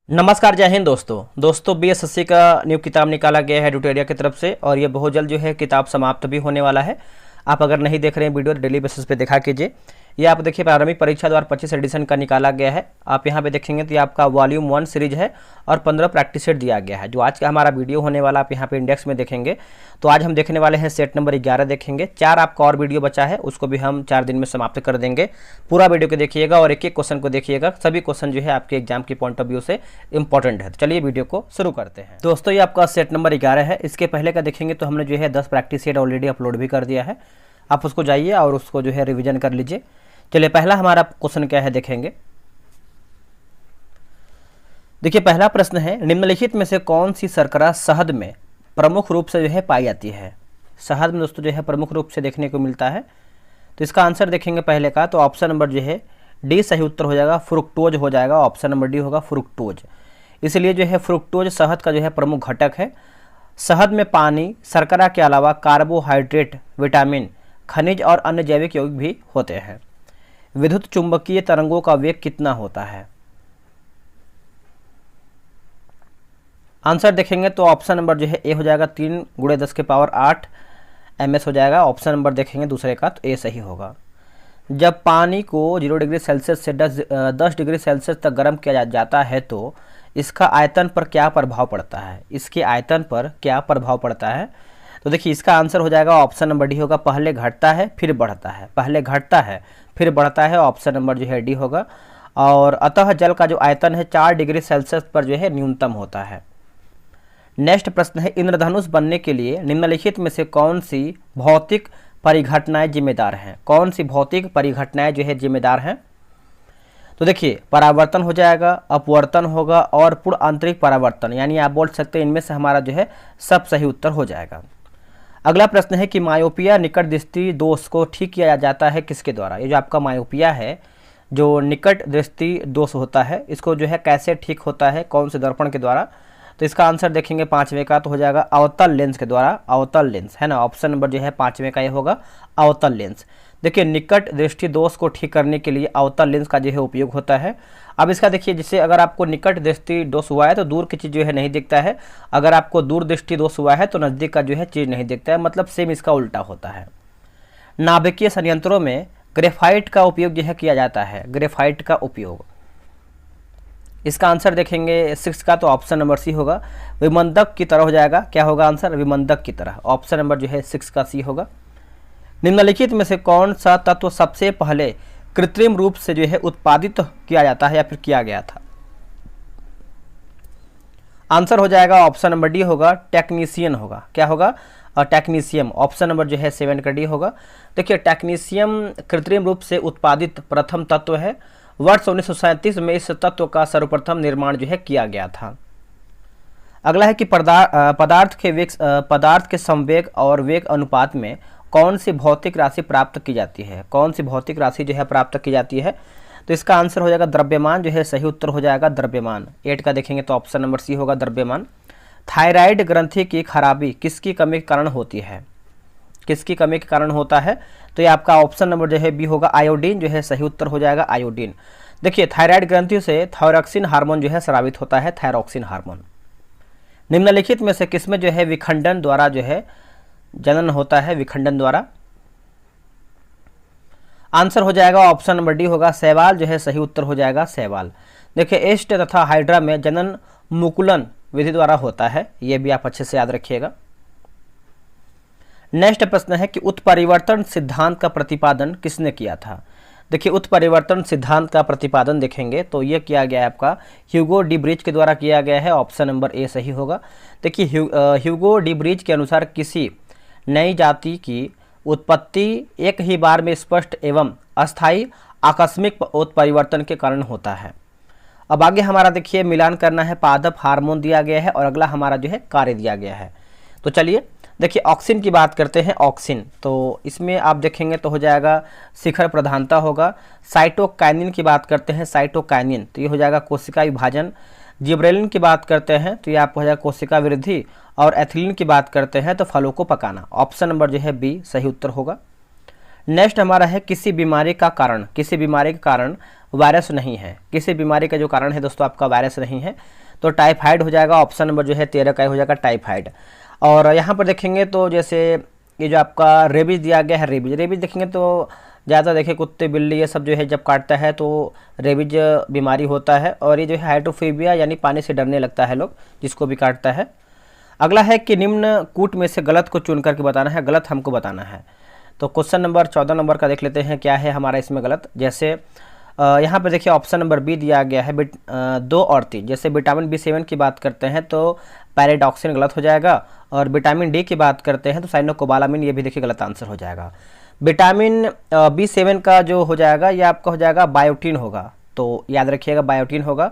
नमस्कार, जय हिंद दोस्तों बीएसएससी का न्यू किताब निकाला गया है ट्यूटोरियल की तरफ से और ये बहुत जल्द जो है किताब समाप्त भी होने वाला है। आप अगर नहीं देख रहे हैं वीडियो तो डेली बेसिस पे देखा कीजिए। ये आप देखिए प्रारंभिक परीक्षा 2025 एडिशन का निकाला गया है। आप यहाँ पे देखेंगे तो ये आपका वॉल्यूम 1 सीरीज है और 15 प्रैक्टिस सेट दिया गया है। जो आज का हमारा वीडियो होने वाला आप यहाँ पे इंडेक्स में देखेंगे तो आज हम देखने वाले हैं सेट नंबर 11 देखेंगे। 4 आपका और वीडियो बचा है, उसको भी हम 4 दिन में समाप्त कर देंगे। पूरा वीडियो को देखिएगा और एक एक क्वेश्चन को देखिएगा। सभी क्वेश्चन जो है आपके एग्जाम की पॉइंट ऑफ व्यू से इंपॉर्टेंट है। तो चलिए वीडियो को शुरू करते हैं। दोस्तों ये आपका सेट नंबर 11 है। इसके पहले का देखेंगे तो हमने जो है 10 प्रैक्टिस सेट ऑलरेडी अपलोड भी कर दिया है। आप उसको जाइए और उसको जो है रिवीजन कर लीजिए। चलिए पहला हमारा क्वेश्चन क्या है देखेंगे। देखिए पहला प्रश्न है, निम्नलिखित में से कौन सी शर्करा शहद में प्रमुख रूप से जो है पाई जाती है। शहद में दोस्तों जो है प्रमुख रूप से देखने को मिलता है। तो इसका आंसर देखेंगे पहले का, तो ऑप्शन नंबर जो है डी सही उत्तर हो जाएगा, फ्रुक्टोज हो जाएगा। ऑप्शन नंबर डी होगा फ्रुक्टोज। इसलिए जो है फ्रुक्टोज शहद का जो है प्रमुख घटक है। शहद में पानी, शर्करा के अलावा कार्बोहाइड्रेट, विटामिन, खनिज और अन्य जैविक यौगिक भी होते हैं। विद्युत चुंबकीय तरंगों का वेग कितना होता है। आंसर देखेंगे तो ऑप्शन नंबर जो है ए हो जाएगा, 3 × 10⁸ ms हो जाएगा। ऑप्शन नंबर देखेंगे दूसरे का तो ए सही होगा। जब पानी को 0 डिग्री सेल्सियस से 10 डिग्री सेल्सियस तक गर्म किया जाता है तो इसका आयतन पर क्या प्रभाव पड़ता है। इसके आयतन पर क्या प्रभाव पड़ता है। तो देखिए इसका आंसर हो जाएगा ऑप्शन नंबर डी होगा, पहले घटता है फिर बढ़ता है। पहले घटता है फिर बढ़ता है, ऑप्शन नंबर जो है डी होगा। और अतः जल का जो आयतन है 4 डिग्री सेल्सियस पर जो है न्यूनतम होता है। नेक्स्ट प्रश्न है, इंद्रधनुष बनने के लिए निम्नलिखित में से कौन सी भौतिक परिघटनाएं जिम्मेदार हैं। कौन सी भौतिक परिघटनाएं जो है जिम्मेदार हैं। तो देखिए परावर्तन हो जाएगा, अपवर्तन होगा और पूर्ण आंतरिक परावर्तन, यानी आप बोल सकते हैं इनमें से हमारा जो है सब सही उत्तर हो जाएगा। अगला प्रश्न है कि मायोपिया निकट दृष्टि दोष को ठीक किया जाता है किसके द्वारा। ये जो आपका मायोपिया है, जो निकट दृष्टि दोष होता है, इसको जो है कैसे ठीक होता है, कौन से दर्पण के द्वारा। तो इसका आंसर देखेंगे 5वें का तो हो जाएगा अवतल लेंस के द्वारा। अवतल लेंस है ना, ऑप्शन नंबर जो है 5वें का ये होगा अवतल लेंस। देखिए निकट दृष्टि दोष को ठीक करने के लिए अवतल लेंस का जो है उपयोग होता है। अब इसका देखिए, जैसे अगर आपको निकट दृष्टि दोष हुआ है तो दूर की चीज़ जो है नहीं दिखता है। अगर आपको दूर दृष्टि दोष हुआ है तो नज़दीक का जो है चीज़ नहीं दिखता है, मतलब सेम इसका उल्टा होता है। नाभिकीय संयंत्रों में ग्रेफाइट का उपयोग जो है किया जाता है। ग्रेफाइट का उपयोग, इसका आंसर देखेंगे 6 का तो ऑप्शन नंबर सी होगा, विमंदक की तरह हो जाएगा। क्या होगा आंसर, विमंदक की तरह। ऑप्शन नंबर जो है 6 का सी होगा। निम्नलिखित में से कौन सा तत्व सबसे पहले कृत्रिम रूप से जो है उत्पादित किया जाता है या फिर किया गया था। आंसर हो जाएगा ऑप्शन नंबर डी होगा, टेक्नीशियन होगा। क्या होगा, टेक्नीशियम। ऑप्शन नंबर जो है 7 का डी होगा। देखिए टेक्नीशियम कृत्रिम रूप से उत्पादित प्रथम तत्व है। वर्ष 1937 में इस तत्व का सर्वप्रथम निर्माण जो है किया गया था। अगला है कि पदार्थ के संवेग और वेग अनुपात में कौन सी भौतिक राशि प्राप्त की जाती है। कौन सी भौतिक राशि जो है प्राप्त की जाती है। तो इसका आंसर हो जाएगा द्रव्यमान, जो है सही उत्तर हो जाएगा द्रव्यमान। 8 का देखेंगे तो ऑप्शन नंबर सी होगा द्रव्यमान। थायराइड ग्रंथि की खराबी किसकी कमी के कारण होती है। किसकी कमी के कारण होता है। तो ये आपका ऑप्शन नंबर जो है बी होगा, आयोडीन, जो है सही उत्तर हो जाएगा आयोडीन। देखिए थायराइड ग्रंथि से थायरॉक्सिन हार्मोन जो है स्रावित होता है, थायरॉक्सिन हार्मोन। निम्नलिखित में से किसमें जो है विखंडन द्वारा जो है जनन होता है। विखंडन द्वारा आंसर हो जाएगा ऑप्शन नंबर डी होगा, शैवाल, जो है सही उत्तर हो जाएगा शैवाल। देखिए एस्ट तथा हाइड्रा में जनन मुकुलन विधि द्वारा होता है, यह भी आप अच्छे से याद रखिएगा। नेक्स्ट प्रश्न है कि उत्परिवर्तन सिद्धांत का प्रतिपादन किसने किया था। देखिए उत्परिवर्तन सिद्धांत का प्रतिपादन देखेंगे तो यह किया गया है आपका ह्यूगो डी ब्रिज के द्वारा किया गया है। ऑप्शन नंबर ए सही होगा। देखिए ह्यूगो डी ब्रिज के अनुसार किसी नई जाति की उत्पत्ति एक ही बार में स्पष्ट एवं अस्थायी आकस्मिक उत्परिवर्तन के कारण होता है। अब आगे हमारा देखिए मिलान करना है, पादप हार्मोन दिया गया है और अगला हमारा जो है कार्य दिया गया है। तो चलिए देखिए ऑक्सिन की बात करते हैं। ऑक्सिन तो इसमें आप देखेंगे तो हो जाएगा शिखर प्रधानता होगा। साइटोकाइनिन की बात करते हैं, साइटोकाइनिन तो ये हो जाएगा कोशिका विभाजन। जिब्रेलिन की बात करते हैं तो ये आपको हो जाएगा कोशिका वृद्धि। और एथिलीन की बात करते हैं तो फलों को पकाना। ऑप्शन नंबर जो है बी सही उत्तर होगा। नेक्स्ट हमारा है किसी बीमारी का कारण। किसी बीमारी के कारण वायरस नहीं है, किसी बीमारी का जो कारण है दोस्तों आपका वायरस नहीं है, तो टाइफाइड हो जाएगा। ऑप्शन नंबर जो है 13 का हो जाएगा टाइफाइड। और यहाँ पर देखेंगे तो जैसे ये जो आपका रेबीज दिया गया है, रेबीज देखेंगे तो ज़्यादा देखिए कुत्ते बिल्ली ये सब जो है जब काटता है तो रेबीज बीमारी होता है। और ये जो है हाइड्रोफोबिया यानी पानी से डरने लगता है लोग जिसको भी काटता है। अगला है कि निम्न कूट में से गलत को चुन करके बताना है, गलत हमको बताना है। तो क्वेश्चन नंबर 14 नंबर का देख लेते हैं क्या है हमारा इसमें गलत। जैसे यहाँ पर देखिए ऑप्शन नंबर बी दिया गया है 2 और 3। जैसे विटामिन B7 की बात करते हैं तो पैराडॉक्सिन गलत हो जाएगा, और विटामिन डी की बात करते हैं तो साइनोकोबालामिन, ये भी देखिए गलत आंसर हो जाएगा। विटामिन B7 का जो हो जाएगा ये आपका हो जाएगा बायोटीन होगा, तो याद रखिएगा बायोटीन होगा।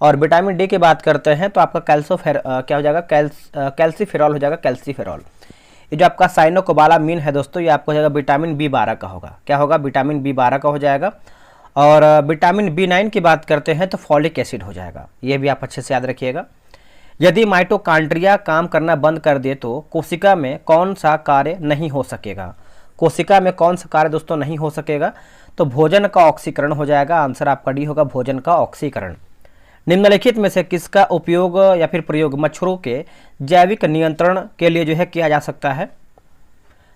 और विटामिन डी की बात करते हैं तो आपका क्या हो जाएगा, कैल्सीफेरॉल हो जाएगा, कैल्सीफेरॉल। ये जो आपका साइनोकोबालामिन है दोस्तों ये आपको हो जाएगा विटामिन B12 का होगा, क्या होगा, विटामिन B12 का हो जाएगा। और विटामिन B9 की बात करते हैं तो फॉलिक एसिड हो जाएगा, ये भी आप अच्छे से याद रखिएगा। यदि माइटोकॉन्ड्रिया काम करना बंद कर दे तो कोशिका में कौन सा कार्य नहीं हो सकेगा, कोशिका में कौन सा कार्य दोस्तों नहीं हो सकेगा, तो भोजन का ऑक्सीकरण हो जाएगा। आंसर आपका डी होगा, भोजन का ऑक्सीकरण। निम्नलिखित में से किसका उपयोग या फिर प्रयोग मच्छरों के जैविक नियंत्रण के लिए जो है किया जा सकता है,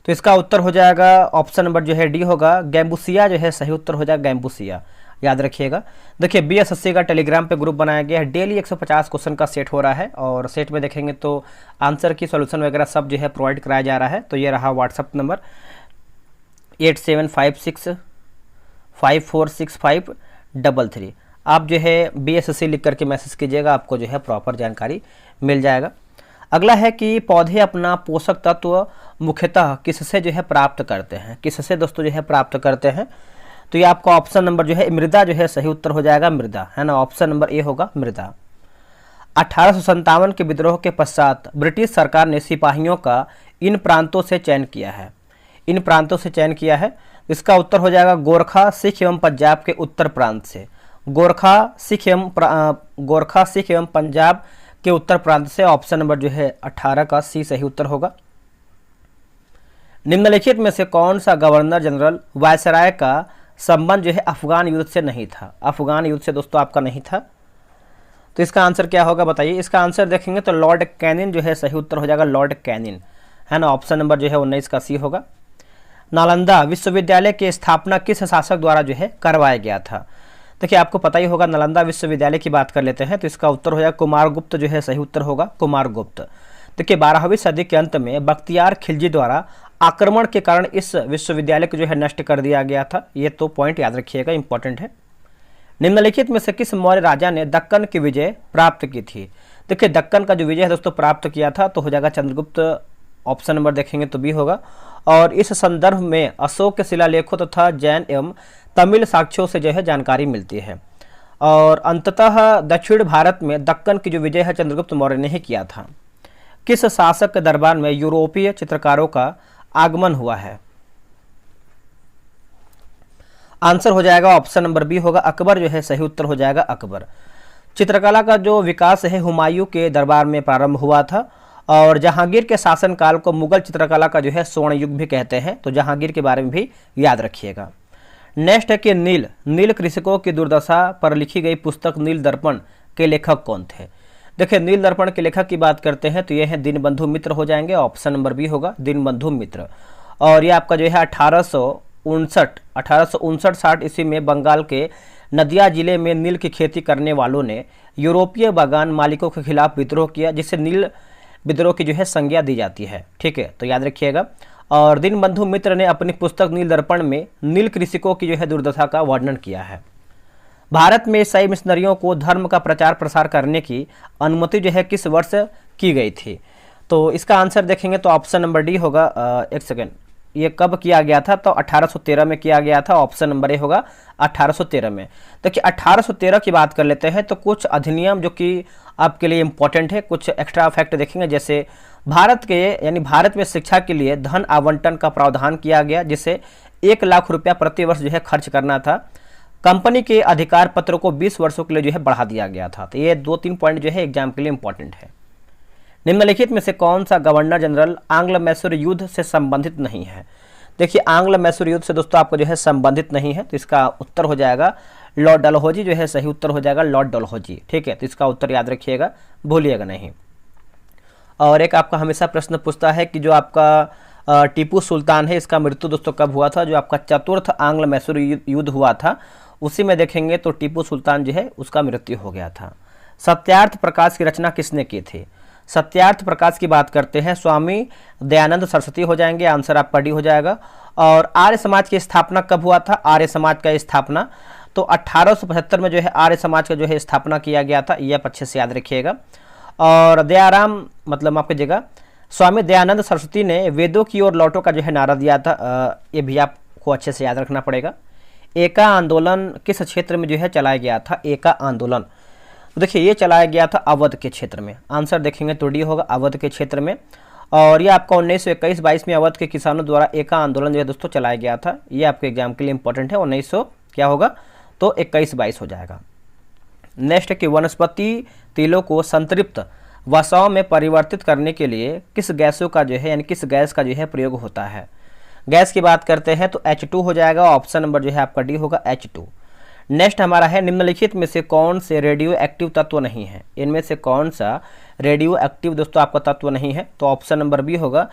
तो इसका उत्तर हो जाएगा ऑप्शन नंबर जो है डी होगा, गैम्बुसिया जो है सही उत्तर हो जाएगा, गैम्बुसिया, याद रखिएगा। देखिए BSSC का टेलीग्राम पे ग्रुप बनाया गया है, डेली 150 क्वेश्चन का सेट हो रहा है, और सेट में देखेंगे तो आंसर की सॉल्यूशन वगैरह सब जो है प्रोवाइड कराया जा रहा है। तो ये रहा व्हाट्सअप नंबर 8756546533। आप जो है BSSC लिख करके मैसेज कीजिएगा, आपको जो है प्रॉपर जानकारी मिल जाएगा। अगला है कि पौधे अपना पोषक तत्व मुख्यतः किससे जो है प्राप्त करते हैं, किससे दोस्तों जो है प्राप्त करते हैं, तो ये आपका ऑप्शन नंबर जो है मृदा जो है सही उत्तर हो जाएगा, मृदा है ना, ऑप्शन नंबर ए होगा मृदा। 1857 के विद्रोह के पश्चात ब्रिटिश सरकार ने सिपाहियों का इन प्रांतों से चयन किया है, इन प्रांतों से चयन किया है, इसका उत्तर हो जाएगा गोरखा, सिख एवं पंजाब के उत्तर प्रांत से, गोरखा सिख एवं पंजाब के उत्तर प्रांत से। ऑप्शन नंबर जो है 18 का सी सही उत्तर होगा। निम्नलिखित में से कौन सा गवर्नर जनरल वायसराय का संबंध जो है अफगान युद्ध से नहीं था, अफगान युद्ध से दोस्तों आपका नहीं था, तो इसका आंसर क्या होगा बताइए। इसका आंसर देखेंगे तो लॉर्ड कैनिन जो है सही उत्तर हो जाएगा, लॉर्ड कैनिन है ना, ऑप्शन नंबर जो है 19 का सी होगा। नालंदा विश्वविद्यालय की स्थापना किस शासक द्वारा जो है करवाया गया था, देखिए आपको पता ही होगा, नालंदा विश्वविद्यालय की बात कर लेते हैं तो इसका उत्तर हो जाएगा कुमारगुप्त जो है सही उत्तर होगा, कुमारगुप्त। देखिए 12वीं सदी के अंत में बख्तियार खिलजी द्वारा आक्रमण के कारण इस विश्वविद्यालय को जो है नष्ट कर दिया गया था, ये तो पॉइंट याद रखिएगा, इंपॉर्टेंट है। निम्नलिखित में से किस मौर्य राजा ने दक्कन की विजय प्राप्त की थी, देखिए दक्कन का जो विजय है दोस्तों प्राप्त किया था तो हो जाएगा चंद्रगुप्त, ऑप्शन नंबर देखेंगे तो बी होगा। और इस संदर्भ में अशोक के शिलालेखों तथा जैन एवं तमिल साक्ष्यों से जो है जानकारी मिलती है। और अंततः दक्षिण भारत में दक्कन की जो विजय है चंद्रगुप्त मौर्य ने ही किया था। किस शासक के दरबार में यूरोपीय चित्रकारों का आगमन हुआ है, आंसर हो जाएगा ऑप्शन नंबर बी होगा, अकबर जो है सही उत्तर हो जाएगा, अकबर। चित्रकला का जो विकास है हुमायूं के दरबार में प्रारंभ हुआ था, और जहांगीर के शासनकाल को मुगल चित्रकला का जो है स्वर्ण युग भी कहते हैं, तो जहांगीर के बारे में भी याद रखिएगा। नेक्स्ट है कि नील कृषकों की दुर्दशा पर लिखी गई पुस्तक नील दर्पण के लेखक कौन थे, देखिए नील दर्पण के लेखक की बात करते हैं तो ये है दीनबंधु मित्र हो जाएंगे, ऑप्शन नंबर बी होगा, दीनबंधु मित्र। और ये आपका जो है 1859-60 ईस्वी में बंगाल के नदिया जिले में नील की खेती करने वालों ने यूरोपीय बागान मालिकों के खिलाफ विद्रोह किया, जिससे नील विद्रोह की जो है संज्ञा दी जाती है, ठीक है, तो याद रखिएगा। और दीनबंधु मित्र ने अपनी पुस्तक नील दर्पण में नील कृषकों की जो है दुर्दशा का वर्णन किया है। भारत में ईसाई मिशनरियों को धर्म का प्रचार प्रसार करने की अनुमति जो है किस वर्ष की गई थी, तो इसका आंसर देखेंगे तो ऑप्शन नंबर डी होगा, एक सेकेंड, ये कब किया गया था, तो 1813 में किया गया था, ऑप्शन नंबर ए होगा 1813 में। देखिए 1813 की बात कर लेते हैं तो कुछ अधिनियम जो कि आपके लिए इंपॉर्टेंट है, कुछ एक्स्ट्रा फैक्ट देखेंगे। जैसे भारत में शिक्षा के लिए धन आवंटन का प्रावधान किया गया, जिसे 1 लाख रुपया प्रति वर्ष जो है खर्च करना था। कंपनी के अधिकार पत्र को 20 वर्षों के लिए जो है बढ़ा दिया गया था। तो ये 2-3 पॉइंट जो है एग्जाम के लिए इंपॉर्टेंट है। निम्नलिखित में से कौन सा गवर्नर जनरल आंग्ल मैसूर युद्ध से संबंधित नहीं है, देखिए आंग्ल मैसूर युद्ध से दोस्तों आपको जो है संबंधित नहीं है, तो इसका उत्तर हो जाएगा लॉर्ड डलहौजी जो है सही उत्तर हो जाएगा लॉर्ड डलहौजी। ठीक है, तो इसका उत्तर याद रखिएगा, भूलिएगा नहीं। और एक आपका हमेशा प्रश्न पूछता है कि जो आपका टीपू सुल्तान है इसका मृत्यु दोस्तों कब हुआ था। जो आपका चतुर्थ आंग्ल मैसूर युद्ध हुआ था उसी में देखेंगे तो टीपू सुल्तान जो है उसका मृत्यु हो गया था। सत्यार्थ प्रकाश की रचना किसने की थी। सत्यार्थ प्रकाश की बात करते हैं स्वामी दयानंद सरस्वती हो जाएंगे, आंसर आपका डी हो जाएगा। और आर्य समाज की स्थापना कब हुआ था। आर्य समाज का स्थापना तो 1875 में जो है आर्य समाज का जो है स्थापना किया गया था, ये आप अच्छे से याद रखिएगा। और दयाराम मतलब माफ कीजिएगा स्वामी दयानंद सरस्वती ने वेदों की ओर लौटो का जो है नारा दिया था, ये भी आपको अच्छे से याद रखना पड़ेगा। एका आंदोलन किस क्षेत्र में जो है चलाया गया था। एका आंदोलन तो देखिए ये चलाया गया था अवध के क्षेत्र में, आंसर देखेंगे तो डी होगा अवध के क्षेत्र में। और ये आपका 1921-22 में अवध के किसानों द्वारा एका आंदोलन जो है दोस्तों चलाया गया था, ये आपके एग्जाम के लिए इंपॉर्टेंट है। 1900 क्या होगा तो 21-22 हो जाएगा। नेक्स्ट है कि वनस्पति तेलों को संतृप्त वसाओं में परिवर्तित करने के लिए किस गैसों का जो है यानी किस गैस का जो है प्रयोग होता है। गैस की बात करते हैं तो H2 हो जाएगा, ऑप्शन नंबर जो है आपका डी होगा H2। नेक्स्ट हमारा है निम्नलिखित में से कौन से रेडियो एक्टिव तत्व नहीं है। इनमें से कौन सा रेडियो एक्टिव दोस्तों आपका तत्व नहीं है, तो ऑप्शन नंबर बी होगा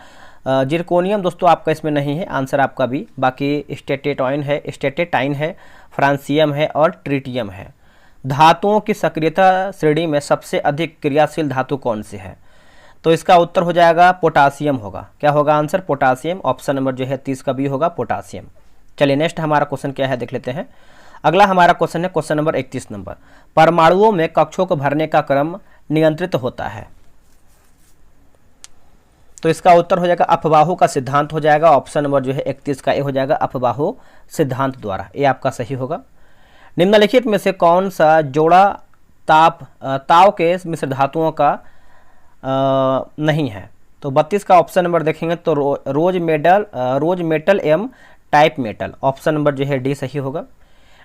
जिरकोनियम दोस्तों आपका इसमें नहीं है, आंसर आपका बी। बाकी स्टेटेटाइन है, फ्रांसियम है और ट्रिटियम है। धातुओं की सक्रियता श्रेणी में सबसे अधिक क्रियाशील धातु कौन सी है, तो इसका उत्तर हो जाएगा पोटासियम होगा। क्या होगा आंसर पोटासियम, ऑप्शन नंबर जो है 30 का बी होगा पोटासियम। चलिए नेक्स्ट हमारा क्वेश्चन क्या है देख लेते हैं। अगला हमारा क्वेश्चन है क्वेश्चन नंबर 31 नंबर, परमाणुओं में कक्षों को भरने का क्रम नियंत्रित होता है, तो इसका उत्तर हो जाएगा अफबाहु का सिद्धांत हो जाएगा। ऑप्शन नंबर जो है 31 का ए हो जाएगा अफबाहु सिद्धांत द्वारा, ये आपका सही होगा। निम्नलिखित में से कौन सा जोड़ा ताव के मिश्र धातुओं का नहीं है, तो 32 का ऑप्शन नंबर देखेंगे तो रोज मेटल एवं टाइप मेटल, ऑप्शन नंबर जो है डी सही होगा।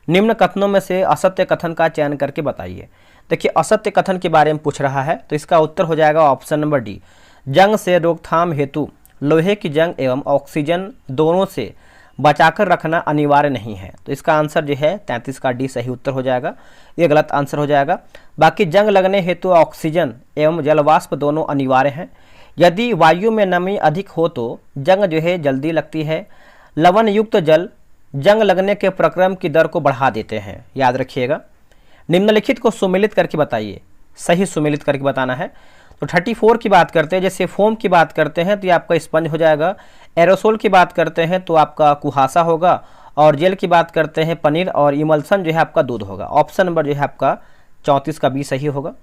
निम्न कथनों में से असत्य कथन का चयन करके बताइए। देखिए असत्य कथन के बारे में पूछ रहा है, तो इसका उत्तर हो जाएगा ऑप्शन नंबर डी, जंग से रोकथाम हेतु लोहे की जंग एवं ऑक्सीजन दोनों से बचाकर रखना अनिवार्य नहीं है, तो इसका आंसर जो है 33 का डी सही उत्तर हो जाएगा, ये गलत आंसर हो जाएगा। बाकी जंग लगने हेतु ऑक्सीजन एवं जलवाष्प दोनों अनिवार्य हैं। यदि वायु में नमी अधिक हो तो जंग जो है जल्दी लगती है। लवण युक्त जल जंग लगने के प्रक्रम की दर को बढ़ा देते हैं, याद रखिएगा। निम्नलिखित को सुमेलित करके बताइए, सही सुमेलित करके बताना है। तो 34 की बात करते हैं, जैसे फोम की बात करते हैं तो ये आपका स्पंज हो जाएगा। एरोसोल की बात करते हैं तो आपका कुहासा होगा। और जेल की बात करते हैं पनीर, और इमल्सन जो है आपका दूध होगा। ऑप्शन नंबर जो है आपका 34 का बी सही होगा।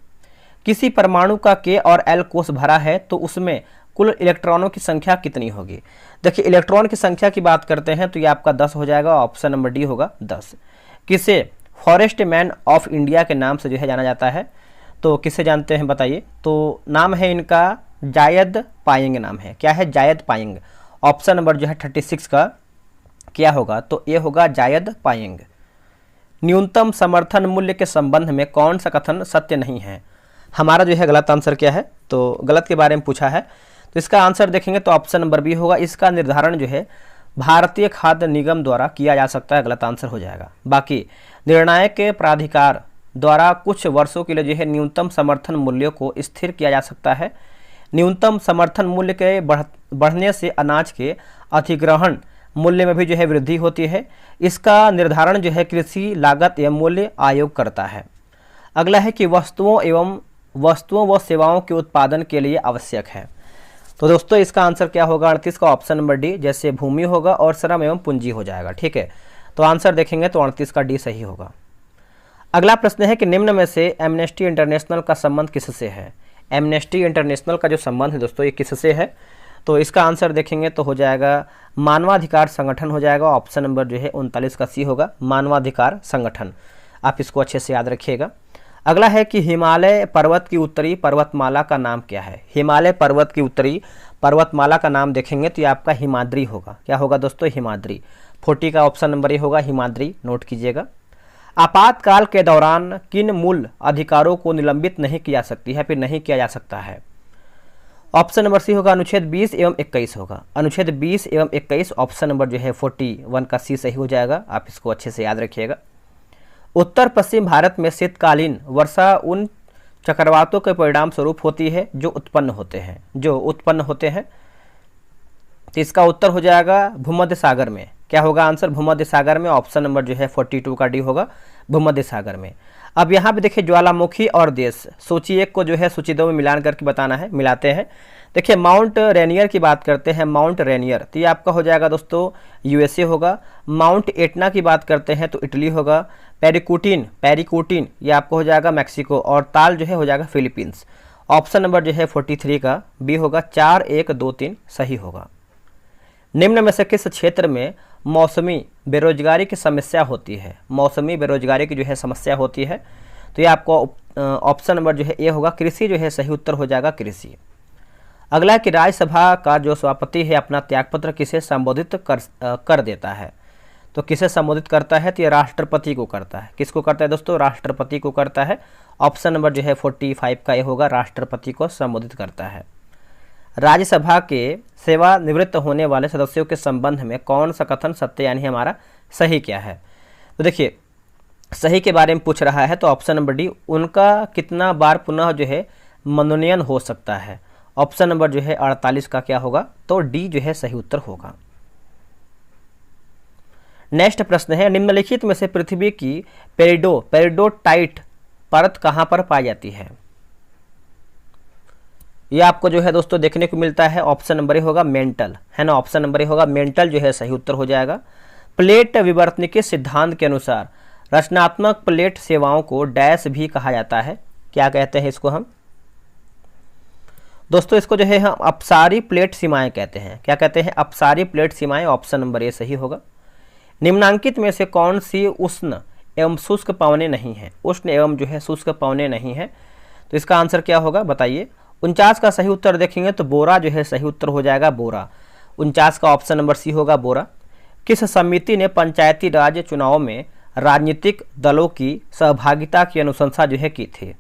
किसी परमाणु का K और L कोष भरा है तो उसमें कुल इलेक्ट्रॉनों की संख्या कितनी होगी। देखिए इलेक्ट्रॉन की संख्या की बात करते हैं तो ये आपका 10 हो जाएगा, ऑप्शन नंबर डी होगा 10। किसे फॉरेस्ट मैन ऑफ इंडिया के नाम से जो है जाना जाता है, तो किसे जानते हैं बताइए। तो नाम है इनका जायद पायेंग नाम है, क्या है जायद पायेंग। ऑप्शन नंबर जो है 36 का क्या होगा, तो ये होगा जायद पायेंग। न्यूनतम समर्थन मूल्य के संबंध में कौन सा कथन सत्य नहीं है, हमारा जो है गलत आंसर क्या है, तो गलत के बारे में पूछा है, तो इसका आंसर देखेंगे तो ऑप्शन नंबर बी होगा। इसका निर्धारण जो है भारतीय खाद्य निगम द्वारा किया जा सकता है, गलत आंसर हो जाएगा। बाकी निर्णायक के प्राधिकार द्वारा कुछ वर्षों के लिए जो है न्यूनतम समर्थन मूल्यों को स्थिर किया जा सकता है। न्यूनतम समर्थन मूल्य के बढ़ने से अनाज के अधिग्रहण मूल्य में भी जो है वृद्धि होती है। इसका निर्धारण जो है कृषि लागत एवं मूल्य आयोग करता है। अगला है कि वस्तुओं व सेवाओं के उत्पादन के लिए आवश्यक है, तो दोस्तों इसका आंसर क्या होगा 38 का ऑप्शन नंबर डी, जैसे भूमि होगा और श्रम एवं पूंजी हो जाएगा। ठीक है, तो आंसर देखेंगे तो 38 का डी सही होगा। अगला प्रश्न है कि निम्न में से एमनेस्टी इंटरनेशनल का संबंध किससे है। एमनेस्टी इंटरनेशनल का जो संबंध है दोस्तों ये किससे है, तो इसका आंसर देखेंगे तो हो जाएगा मानवाधिकार संगठन हो जाएगा। ऑप्शन नंबर जो है 39 का सी होगा, मानवाधिकार संगठन, आप इसको अच्छे से याद रखिएगा। अगला है कि हिमालय पर्वत की उत्तरी पर्वतमाला का नाम क्या है। हिमालय पर्वत की उत्तरी पर्वतमाला का नाम देखेंगे तो ये आपका हिमाद्री होगा। क्या होगा दोस्तों हिमाद्री, 40 का ऑप्शन नंबर ये होगा हिमाद्री, नोट कीजिएगा। आपातकाल के दौरान किन मूल अधिकारों को निलंबित नहीं किया सकती है, फिर नहीं किया जा सकता है। ऑप्शन नंबर सी होगा अनुच्छेद 20 एवं 21 होगा। अनुच्छेद 20 एवं 21 ऑप्शन नंबर जो है 41 का सी सही हो जाएगा, आप इसको अच्छे से याद रखिएगा। उत्तर पश्चिम भारत में शीतकालीन वर्षा उन चक्रवातों के परिणाम स्वरूप होती है जो उत्पन्न होते हैं। तो इसका उत्तर हो जाएगा भूमध्य सागर में। क्या होगा आंसर? भूमध्य सागर में। ऑप्शन नंबर जो है 42 का डी होगा, भूमध्य सागर में। अब यहाँ पे देखिए ज्वालामुखी और देश, सूची 1 को जो है सूची 2 में मिलान करके बताना है, मिलाते हैं। देखिए माउंट रेनियर की बात करते हैं, माउंट रेनियर तो ये आपका हो जाएगा दोस्तों यूएसए होगा। माउंट एटना की बात करते हैं तो इटली होगा। पेरिकोटिन ये आपको हो जाएगा मैक्सिको, और ताल जो है हो जाएगा फिलीपींस। ऑप्शन नंबर जो है 43 का बी होगा, 4, 1, 2, 3 सही होगा। निम्न में से किस क्षेत्र में मौसमी बेरोजगारी की समस्या होती है? मौसमी बेरोजगारी की जो है समस्या होती है, तो ये आपको ऑप्शन नंबर जो है ए होगा, कृषि जो है सही उत्तर हो जाएगा, कृषि। अगला कि राज्यसभा का जो सभापति है अपना त्यागपत्र किसे संबोधित कर देता है? तो किसे संबोधित करता है? तो ये राष्ट्रपति को करता है। किसको करता है दोस्तों? राष्ट्रपति को करता है। ऑप्शन नंबर जो है 45 का ये होगा, राष्ट्रपति को संबोधित करता है। राज्यसभा के सेवानिवृत्त होने वाले सदस्यों के संबंध में कौन सा कथन सत्य यानी हमारा सही क्या है? तो देखिए सही के बारे में पूछ रहा है, तो ऑप्शन नंबर डी, उनका कितना बार पुनः जो है मनोनयन हो सकता है? ऑप्शन नंबर जो है 48 का क्या होगा? तो डी जो है सही उत्तर होगा। नेक्स्ट प्रश्न है, निम्नलिखित में से पृथ्वी की पेरिडोटाइट परत कहाँ पर पाई जाती है? यह आपको जो है दोस्तों देखने को मिलता है, ऑप्शन नंबर ए होगा मेंटल, है ना। ऑप्शन नंबर ए होगा मेंटल जो है सही उत्तर हो जाएगा। प्लेट विवर्तनिकी सिद्धांत के अनुसार रचनात्मक प्लेट सेवाओं को डैश भी कहा जाता है। क्या कहते हैं इसको हम दोस्तों? इसको जो है हम अपसारी प्लेट सीमाएं कहते हैं। क्या कहते हैं? अपसारी प्लेट सीमाएं। ऑप्शन नंबर ए सही होगा। निम्नांकित में से कौन सी उष्ण एवं शुष्क पवनें नहीं है? उष्ण एवं जो है शुष्क पवनें नहीं है, तो इसका आंसर क्या होगा बताइए? 49 का सही उत्तर देखेंगे तो बोरा जो है सही उत्तर हो जाएगा, बोरा। 49 का ऑप्शन नंबर सी होगा, बोरा। किस समिति ने पंचायती राज चुनाव में राजनीतिक दलों की सहभागिता की अनुशंसा जो है की थी?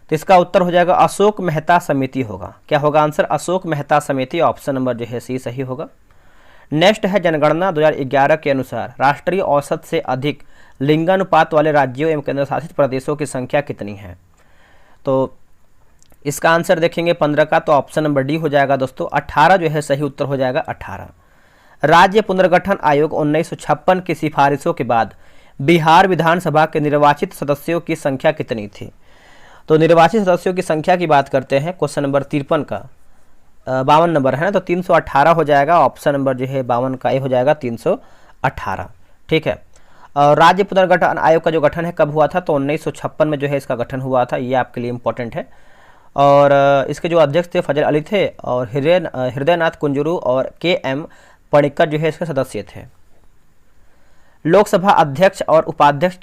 तो इसका उत्तर हो जाएगा अशोक मेहता समिति होगा। क्या होगा आंसर? अशोक मेहता समिति। ऑप्शन नंबर जो है सी सही होगा। नेक्स्ट है, जनगणना 2011 के अनुसार राष्ट्रीय औसत से अधिक लिंगानुपात वाले राज्यों एवं केंद्र शासित प्रदेशों की संख्या कितनी है? तो इसका आंसर देखेंगे 15 का, तो ऑप्शन नंबर डी हो जाएगा दोस्तों, 18 जो है सही उत्तर हो जाएगा, 18। राज्य पुनर्गठन आयोग 1956 की सिफारिशों के बाद बिहार विधानसभा के निर्वाचित सदस्यों की संख्या कितनी थी? तो निर्वाचित सदस्यों की संख्या की बात करते हैं, क्वेश्चन नंबर 53 का 52 नंबर है ना, तो 318 हो जाएगा। ऑप्शन नंबर जो है 52 का ये हो जाएगा 318। ठीक है। और राज्य पुनर्गठन आयोग का जो गठन है कब हुआ था? तो 1956 में जो है इसका गठन हुआ था। ये आपके लिए इम्पोर्टेंट है। और इसके जो अध्यक्ष थे फजल अली थे, और हृदयनाथ कुंजरू और के.एम. पणिक्कर जो है इसके सदस्य थे। लोकसभा अध्यक्ष और उपाध्यक्ष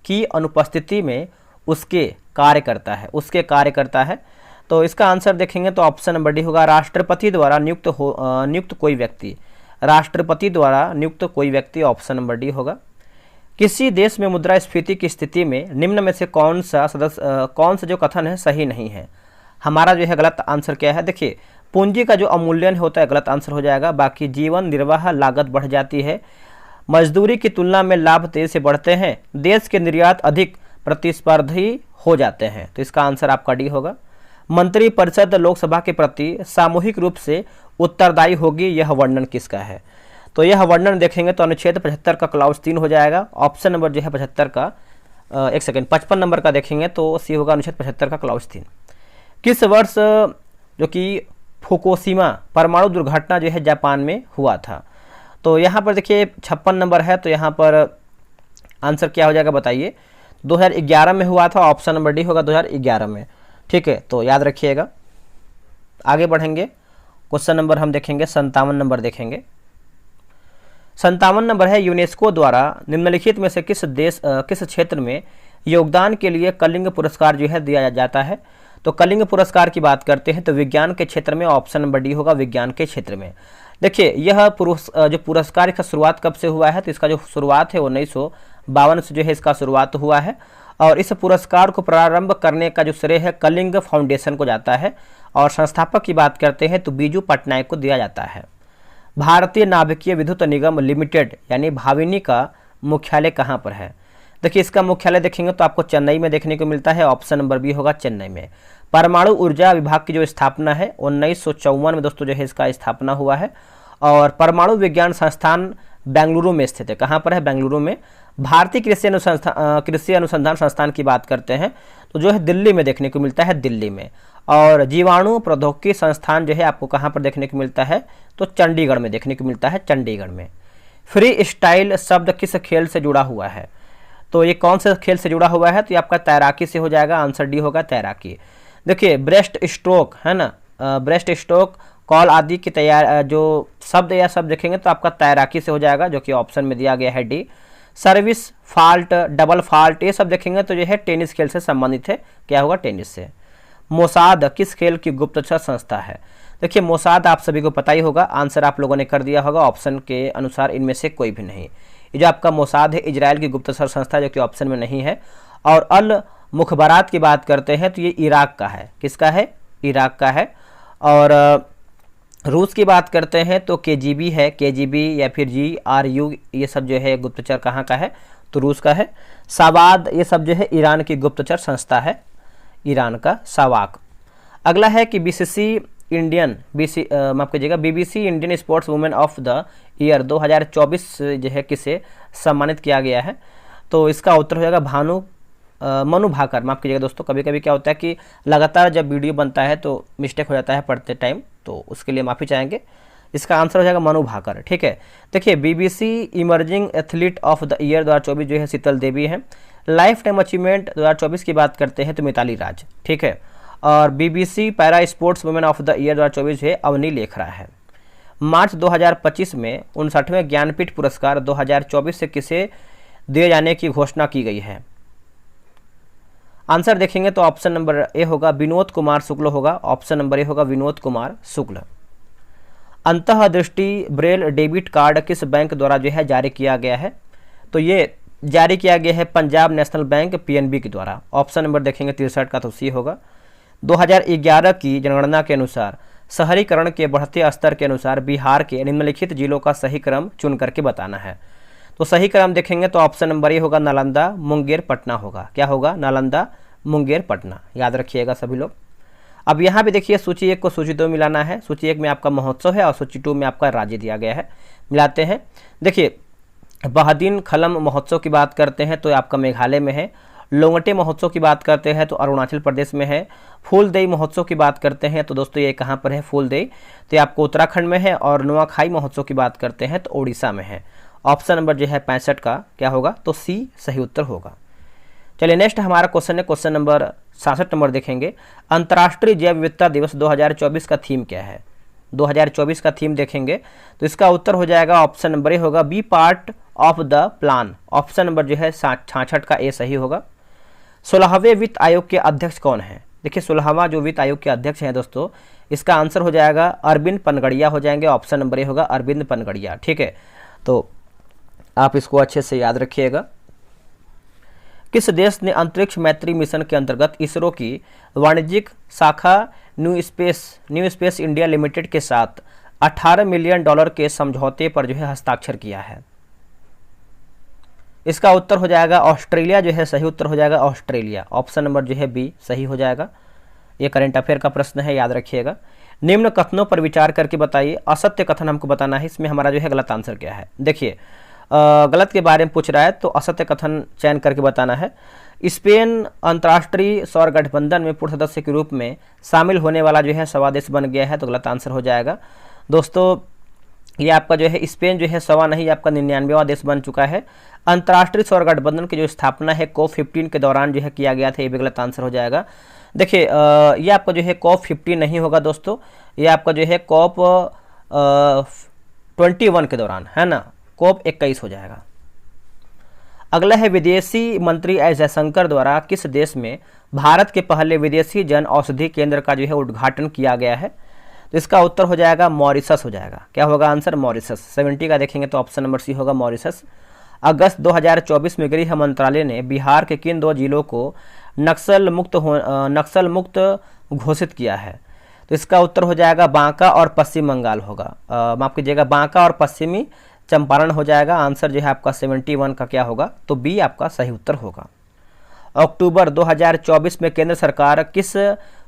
की अनुपस्थिति में उसके कार्य करता है। तो इसका आंसर देखेंगे तो ऑप्शन नंबर डी होगा, राष्ट्रपति द्वारा नियुक्त कोई व्यक्ति। राष्ट्रपति द्वारा नियुक्त कोई व्यक्ति, ऑप्शन नंबर डी होगा। किसी देश में मुद्रास्फीति की स्थिति में निम्न में से कौन सा जो कथन है सही नहीं है? हमारा जो है गलत आंसर क्या है? देखिए पूंजी का जो अवमूल्यन होता है गलत आंसर हो जाएगा। बाकी जीवन निर्वाह लागत बढ़ जाती है, मजदूरी की तुलना में लाभ तेजी से बढ़ते हैं, देश के निर्यात अधिक प्रतिस्पर्धी हो जाते हैं। तो इसका आंसर आपका डी होगा। मंत्रिपरिषद लोकसभा के प्रति सामूहिक रूप से उत्तरदायी होगी, यह वर्णन किसका है? तो यह वर्णन देखेंगे तो अनुच्छेद 75 का क्लाउज 3 हो जाएगा। ऑप्शन नंबर जो है 75 का 55 नंबर का देखेंगे तो सी होगा अनुच्छेद 75 का क्लाउज 3। किस वर्ष जो कि फुकुशिमा परमाणु दुर्घटना जो है जापान में हुआ था? तो यहाँ पर देखिए 56 नंबर है, तो यहाँ पर आंसर क्या हो जाएगा बताइए? 2011 में हुआ था। ऑप्शन नंबर डी होगा 2011 में। ठीक है, तो याद रखिएगा। आगे बढ़ेंगे, क्वेश्चन नंबर हम देखेंगे 57 नंबर देखेंगे। 57 नंबर है, यूनेस्को द्वारा निम्नलिखित में से किस क्षेत्र में योगदान के लिए कलिंग पुरस्कार जो है दिया जाता है? तो कलिंग पुरस्कार की बात करते हैं तो विज्ञान के क्षेत्र में, ऑप्शन नंबर डी होगा, विज्ञान के क्षेत्र में। देखिए यह जो पुरस्कार का शुरुआत कब से हुआ है? तो इसका जो शुरुआत है 1952 से जो है इसका शुरुआत हुआ है, और इस पुरस्कार को प्रारंभ करने का जो श्रेय है कलिंग फाउंडेशन को जाता है, और संस्थापक की बात करते हैं तो बीजू पटनायक को दिया जाता है। भारतीय नाभिकीय विद्युत निगम लिमिटेड यानी भाविनी का मुख्यालय कहाँ पर है? देखिए इसका मुख्यालय देखेंगे तो आपको चेन्नई में देखने को मिलता है, ऑप्शन नंबर बी होगा चेन्नई में। परमाणु ऊर्जा विभाग की जो स्थापना है 1954 में दोस्तों जो है इसका स्थापना हुआ है। और परमाणु विज्ञान संस्थान बेंगलुरु में स्थित है। कहाँ पर है? बेंगलुरु में। भारतीय कृषि अनुसंधान संस्थान की बात करते हैं तो जो है दिल्ली में देखने को मिलता है, दिल्ली में। और जीवाणु प्रौद्योगिकी संस्थान जो है आपको कहाँ पर देखने को मिलता है? तो चंडीगढ़ में देखने को मिलता है, चंडीगढ़ में। फ्री स्टाइल शब्द किस खेल से जुड़ा हुआ है? तो ये कौन से खेल से जुड़ा हुआ है? तो ये आपका तैराकी से हो जाएगा, आंसर डी होगा तैराकी। देखिए ब्रेस्ट स्ट्रोक है ना, ब्रेस्ट स्ट्रोक, कॉल आदि की तैयार जो शब्द या शब्द देखेंगे तो आपका तैराकी से हो जाएगा, जो कि ऑप्शन में दिया गया है D. Service fault, double fault, ये सब देखेंगे तो जो है टेनिस खेल से संबंधित है। क्या होगा? टेनिस से। मोसाद किस खेल की गुप्तचर संस्था है? देखिए मोसाद आप सभी को पता ही होगा, आंसर आप लोगों ने कर दिया होगा ऑप्शन के अनुसार, इनमें से कोई भी नहीं। ये जो आपका मोसाद है इजराइल की गुप्तचर संस्था, जो कि ऑप्शन में नहीं है। और अल मुखबरात की बात करते हैं तो ये इराक का है। किसका है? इराक का है। और रूस की बात करते हैं तो केजीबी है, केजीबी या फिर GRU, ये सब जो है गुप्तचर कहाँ का है? तो रूस का है। सावाद, ये सब जो है ईरान की गुप्तचर संस्था है, ईरान का सावाक। अगला है कि माफ कीजिएगा, BBC Indian sports women of the year 2024 जो है किसे सम्मानित किया गया है? तो इसका उत्तर हो जाएगा मनु भाकर। माफ कीजिएगा दोस्तों, कभी कभी क्या होता है कि लगातार जब वीडियो बनता है तो मिस्टेक हो जाता है पढ़ते टाइम, तो उसके लिए माफ़ी चाहेंगे। इसका आंसर हो जाएगा मनु भाकर। ठीक है, देखिए BBC emerging athlete of the year 2024 जो है शीतल देवी है। लाइफ टाइम अचीवमेंट 2024 की बात करते हैं तो मिताली राज। ठीक है, और BBC para sports women of the year 2024 है अवनी लेखरा है। मार्च 2025 में 59वें ज्ञानपीठ पुरस्कार 2024 से किसे दिए जाने की घोषणा की गई है? आंसर देखेंगे तो ऑप्शन नंबर ए होगा विनोद कुमार शुक्ल होगा, ऑप्शन नंबर ए होगा Vinod Kumar Shukla. अंतःदृष्टि Braille debit card किस बैंक द्वारा जो है जारी किया गया है? तो ये जारी किया गया है पंजाब नेशनल बैंक PNB के द्वारा। ऑप्शन नंबर देखेंगे 63 का तो सी होगा। 2011 की जनगणना के अनुसार शहरीकरण के बढ़ते स्तर के अनुसार बिहार के निम्नलिखित जिलों का सही क्रम चुन करके बताना है। तो सही क्रम देखेंगे तो ऑप्शन नंबर ए होगा नालंदा मुंगेर पटना होगा। क्या होगा? नालंदा मुंगेर पटना, याद रखिएगा सभी लोग। अब यहाँ भी देखिए सूची 1 को सूची 2 मिलाना है। सूची 1 में आपका महोत्सव है और सूची 2 में आपका राज्य दिया गया है, मिलाते हैं। देखिए बहादीन खलम महोत्सव की बात करते हैं तो आपका मेघालय में है। लोंगटे महोत्सव की बात करते हैं तो अरुणाचल प्रदेश में है। फूलदेई महोत्सव की बात करते हैं तो दोस्तों ये कहाँ पर है? फूलदेई, तो आपको उत्तराखंड में है। और नुआखाई महोत्सव की बात करते हैं तो उड़ीसा में है। ऑप्शन नंबर जो है 65 का क्या होगा? तो सी सही उत्तर होगा। चलिए नेक्स्ट हमारा क्वेश्चन है, क्वेश्चन नंबर 66 नंबर देखेंगे। अंतर्राष्ट्रीय जैव विविधता दिवस 2024 का थीम क्या है? 2024 का थीम देखेंगे तो इसका उत्तर हो जाएगा ऑप्शन नंबर ए होगा B part of the plan. Option number जो है 66 का ए सही होगा। 16वें वित्त आयोग के अध्यक्ष कौन है? देखिए 16वां जो वित्त आयोग के अध्यक्ष हैं दोस्तों, इसका आंसर हो जाएगा अरविंद पनगड़िया हो जाएंगे। ऑप्शन नंबर ए होगा अरविंद पनगड़िया। ठीक है, तो आप इसको अच्छे से याद रखिएगा। किस देश ने अंतरिक्ष मैत्री मिशन के अंतर्गत इसरो की वाणिज्यिक शाखा न्यू स्पेस इंडिया लिमिटेड के साथ $18 मिलियन के समझौते पर जो है हस्ताक्षर किया है? इसका उत्तर हो जाएगा ऑस्ट्रेलिया जो है सही उत्तर हो जाएगा ऑस्ट्रेलिया। ऑप्शन नंबर जो है बी सही हो जाएगा। ये करंट अफेयर का प्रश्न है, याद रखिएगा। निम्न कथनों पर विचार करके बताइए, असत्य कथन हमको बताना है, इसमें हमारा जो है गलत आंसर क्या है? देखिए गलत के बारे में पूछ रहा है तो असत्य कथन चयन करके बताना है। स्पेन अंतर्राष्ट्रीय सौर गठबंधन में पूर्ण सदस्य के रूप में शामिल होने वाला जो है 100वां देश बन गया है, तो गलत आंसर हो जाएगा। दोस्तों ये आपका जो है स्पेन जो है 100वां नहीं, आपका 99वां देश बन चुका है। अंतर्राष्ट्रीय सौर गठबंधन की जो स्थापना है COP15 के दौरान जो है किया गया था, ये भी गलत आंसर हो जाएगा। देखिए ये आपका जो है COP15 नहीं होगा दोस्तों, ये आपका जो है COP21 के दौरान है ना, COP21 हो जाएगा। अगला है विदेशी मंत्री एस जयशंकर द्वारा किस देश में भारत के पहले विदेशी जन औषधि केंद्र का जो है उद्घाटन किया गया है? तो इसका उत्तर हो जाएगा मॉरिशस हो जाएगा। क्या होगा आंसर? मॉरिशस। 70 का देखेंगे तो ऑप्शन नंबर सी होगा मॉरिशस। अगस्त 2024 में गृह मंत्रालय ने बिहार के किन 2 जिलों को नक्सल मुक्त घोषित किया है? तो इसका उत्तर हो जाएगा बांका और पश्चिम बंगाल होगा। माफ कीजिएगा, बांका और पश्चिमी चंपारण हो जाएगा। आंसर जो है आपका 71 का क्या होगा, तो बी आपका सही उत्तर होगा। अक्टूबर 2024 में केंद्र सरकार किस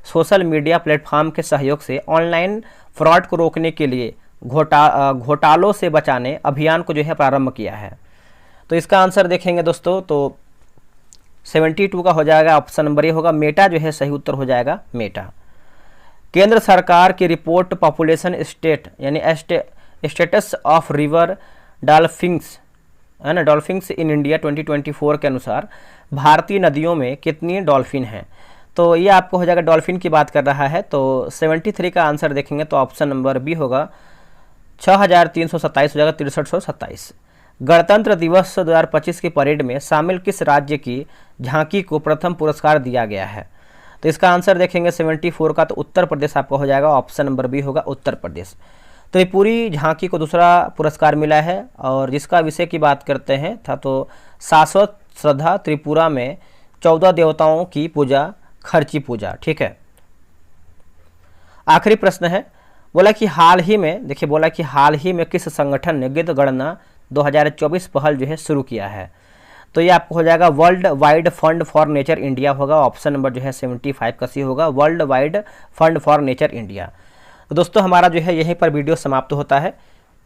सोशल मीडिया प्लेटफॉर्म के सहयोग से ऑनलाइन फ्रॉड को रोकने के लिए घोटालों से बचाने अभियान को जो है प्रारंभ किया है? तो इसका आंसर देखेंगे दोस्तों तो 72 का हो जाएगा, ऑप्शन नंबर ए होगा। मेटा जो है सही उत्तर हो जाएगा, मेटा। केंद्र सरकार की रिपोर्ट पॉपुलेशन स्टेट यानी स्टेटस ऑफ रिवर डॉल्फिन्स है ना, डॉल्फिन्स इन इंडिया 2024 के अनुसार भारतीय नदियों में कितनी डॉल्फिन हैं? तो ये आपको हो जाएगा, डॉल्फिन की बात कर रहा है। तो 73 का आंसर देखेंगे तो ऑप्शन नंबर बी होगा, 6327 हो जाएगा, 6327। गणतंत्र दिवस 2025 की परेड में शामिल किस राज्य की झांकी को प्रथम पुरस्कार दिया गया है? तो इसका आंसर देखेंगे 74 का, तो उत्तर प्रदेश आपको हो जाएगा, ऑप्शन नंबर बी होगा, उत्तर प्रदेश। त्रिपुरी झांकी को दूसरा पुरस्कार मिला है और जिसका विषय की बात करते हैं था तो शाश्वत श्रद्धा त्रिपुरा में 14 देवताओं की पूजा, खर्ची पूजा। ठीक है, आखिरी प्रश्न है, बोला कि हाल ही में, देखिए बोला कि हाल ही में किस संगठन ने गिद्ध गणना 2024 पहल जो है शुरू किया है? तो ये आपको हो जाएगा world wide fund for nature India होगा, ऑप्शन नंबर जो है 75 का सी होगा, world wide fund for nature India. तो दोस्तों हमारा जो है यहीं पर वीडियो समाप्त होता है,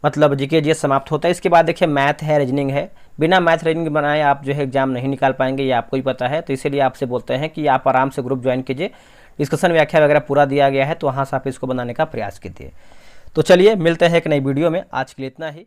मतलब जीके जीएस समाप्त होता है। इसके बाद देखिए मैथ है, रीजनिंग है। बिना मैथ रीजनिंग बनाए आप जो है एग्जाम नहीं निकाल पाएंगे, ये आपको ही पता है। तो इसीलिए आपसे बोलते हैं कि आप आराम से ग्रुप ज्वाइन कीजिए, डिस्कशन व्याख्या वगैरह पूरा दिया गया है, तो वहाँ से आप इसको बनाने का प्रयास कीजिए। तो चलिए मिलते हैं एक नई वीडियो में, आज के लिए इतना ही।